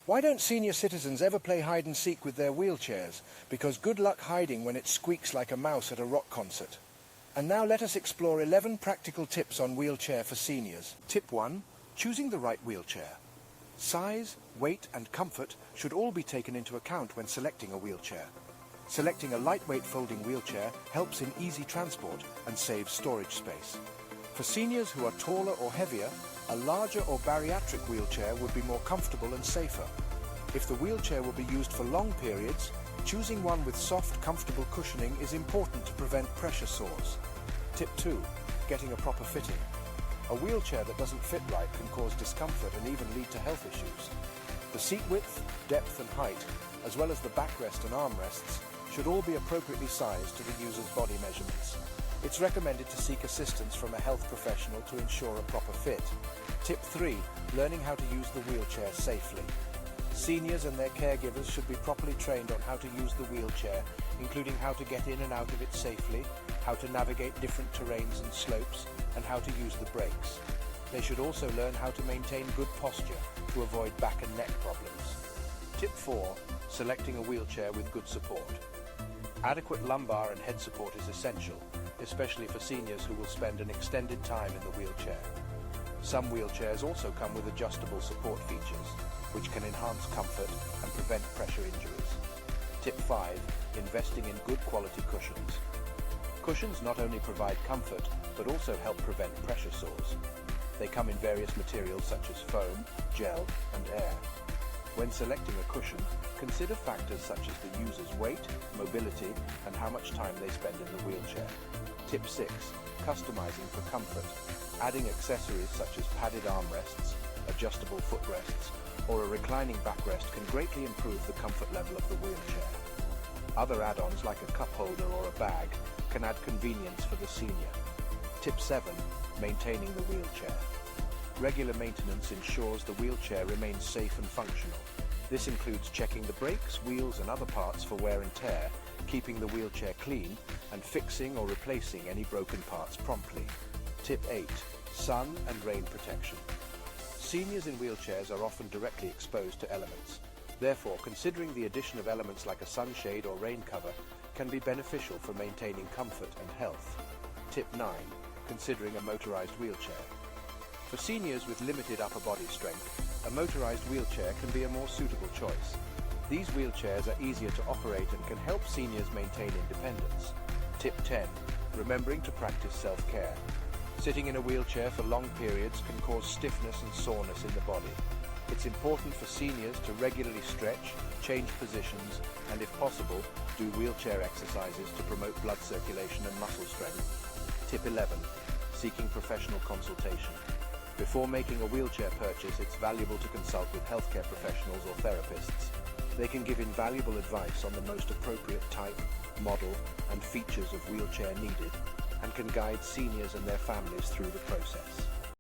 Why don't senior citizens ever play hide and seek with their wheelchairs? Because good luck hiding when it squeaks like a mouse at a rock concert. And now let us explore 11 practical tips on wheelchair for seniors. Tip 1. Choosing the right wheelchair. Size, weight and comfort should all be taken into account when selecting a wheelchair. Selecting a lightweight folding wheelchair helps in easy transport and saves storage space. For seniors who are taller or heavier, a larger or bariatric wheelchair would be more comfortable and safer. If the wheelchair will be used for long periods, choosing one with soft, comfortable cushioning is important to prevent pressure sores. Tip 2. Getting a proper fitting. A wheelchair that doesn't fit right can cause discomfort and even lead to health issues. The seat width, depth and height, as well as the backrest and armrests, should all be appropriately sized to the user's body measurements. It's recommended to seek assistance from a health professional to ensure a proper fit. Tip 3. Learning how to use the wheelchair safely. Seniors and their caregivers should be properly trained on how to use the wheelchair, including how to get in and out of it safely, how to navigate different terrains and slopes, and how to use the brakes. They should also learn how to maintain good posture to avoid back and neck problems. Tip 4. Selecting a wheelchair with good support. Adequate lumbar and head support is essential, especially for seniors who will spend an extended time in the wheelchair. Some wheelchairs also come with adjustable support features, which can enhance comfort and prevent pressure injuries. Tip 5. Investing in good quality cushions. Cushions not only provide comfort, but also help prevent pressure sores. They come in various materials such as foam, gel, and air. When selecting a cushion, consider factors such as the user's weight, mobility, and how much time they spend in the wheelchair. Tip 6. Customizing for comfort. Adding accessories such as padded armrests, adjustable footrests, or a reclining backrest can greatly improve the comfort level of the wheelchair. Other add-ons like a cup holder or a bag can add convenience for the senior. Tip 7. Maintaining the wheelchair. Regular maintenance ensures the wheelchair remains safe and functional. This includes checking the brakes, wheels and other parts for wear and tear, keeping the wheelchair clean, and fixing or replacing any broken parts promptly. Tip 8. Sun and rain protection. Seniors in wheelchairs are often directly exposed to elements. Therefore, considering the addition of elements like a sunshade or rain cover can be beneficial for maintaining comfort and health. Tip 9. Considering a motorized wheelchair. For seniors with limited upper body strength, a motorized wheelchair can be a more suitable choice. These wheelchairs are easier to operate and can help seniors maintain independence. Tip 10. Remembering to practice self-care. Sitting in a wheelchair for long periods can cause stiffness and soreness in the body. It's important for seniors to regularly stretch, change positions, and if possible, do wheelchair exercises to promote blood circulation and muscle strength. Tip 11. Seeking professional consultation. Before making a wheelchair purchase, it's valuable to consult with healthcare professionals or therapists. They can give invaluable advice on the most appropriate type, model, and features of wheelchair needed, and can guide seniors and their families through the process.